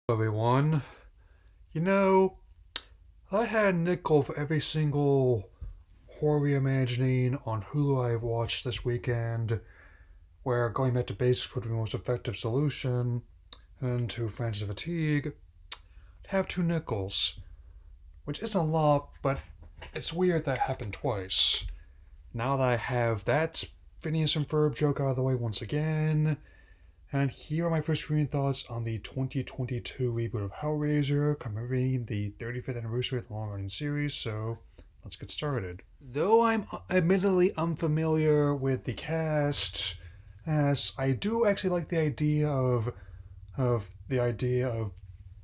Everyone. You know, I had a nickel for every single horror reimagining on Hulu I've watched this weekend, where going back to basics would be the most effective solution, and to franchise fatigue, to have two nickels, which isn't a lot, but it's weird that happened twice. Now that I have that Phineas and Ferb joke out of the way once again, and here are my first viewing thoughts on the 2022 reboot of Hellraiser, commemorating the 35th anniversary of the long-running series, so let's get started. Though I'm admittedly unfamiliar with the cast, as I do actually like the idea of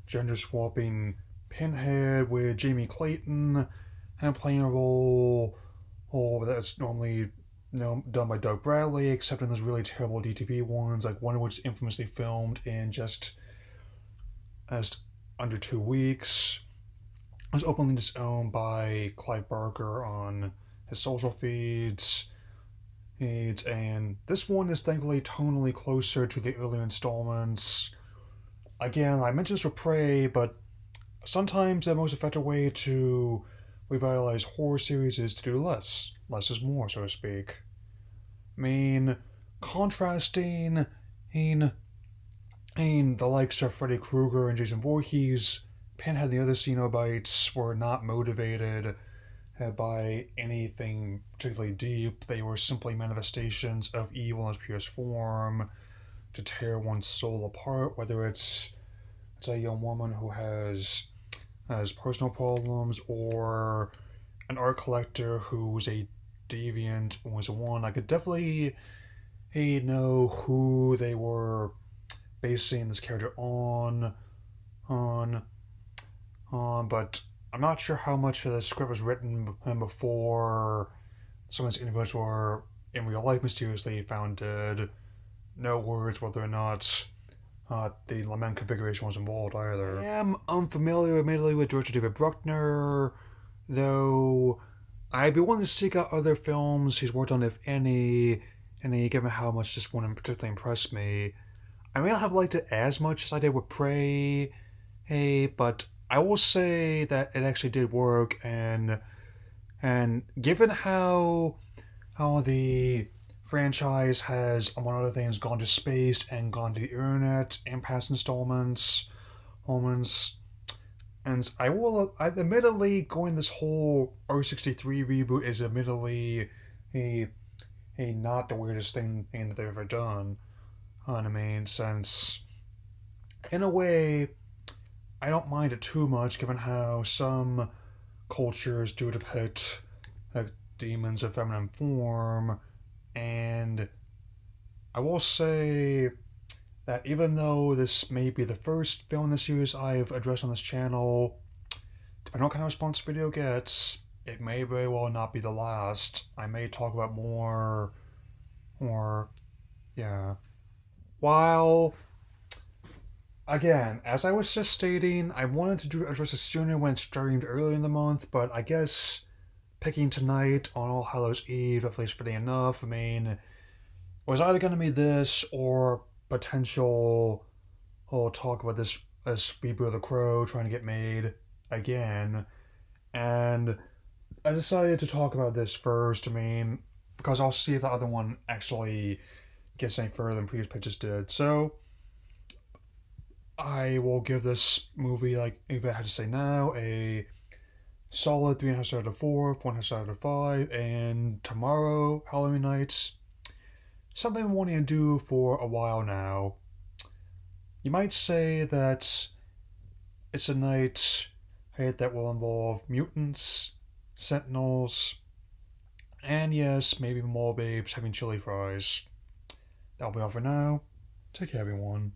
gender swapping Pinhead with Jamie Clayton and playing a role that's normally done by Doug Bradley, except in those really terrible DTV ones, like one of which is infamously filmed in just as under 2 weeks. It was openly disowned by Clive Barker on his social feeds. And this one is thankfully tonally closer to the earlier installments. Again, I mentioned this with Prey, but sometimes the most effective way to revitalize horror series is to do less. Less is more, so to speak. I mean, contrasting in the likes of Freddy Krueger and Jason Voorhees, Pinhead and the other Cenobites were not motivated by anything particularly deep. They were simply manifestations of evil in its purest form to tear one's soul apart, whether it's a young woman who has personal problems, or an art collector who's a deviant was one. I could definitely know who they were basing this character on, but I'm not sure how much of the script was written before some of these individuals were in real life mysteriously found dead. No words whether or not the lament configuration was involved either. I am unfamiliar, admittedly, with director David Bruckner, though I'd be willing to seek out other films he's worked on, if any, given how much this one particularly impressed me. I may not have liked it as much as I did with Prey, but I will say that it actually did work, and given how the franchise has, among other things, gone to space and gone to the internet in past moments, and admittedly, going this whole R63 reboot is admittedly a not the weirdest thing that they've ever done. I mean, since in a way, I don't mind it too much, given how some cultures do depict demons of feminine form, and I will say that even though this may be the first film in the series I've addressed on this channel, depending on what kind of response the video gets, it may very well not be the last. I may talk about more, yeah. While, again, as I was just stating, I wanted to address it sooner when it streamed earlier in the month, but I guess picking tonight on All Hallows Eve at least fitting enough. I mean, it was either going to be this or potential talk about this as reboot of The Crow trying to get made again, and I decided to talk about this first. I mean, because I'll see if the other one actually gets any further than previous pitches did. So I will give this movie, like, if I had to say now, a solid 3.5 stars out of 4, 1.5 stars out of 5, and tomorrow, Halloween nights, something I'm wanting to do for a while now. You might say that it's a night that will involve mutants, sentinels, and yes, maybe more babes having chili fries. That'll be all for now. Take care, everyone.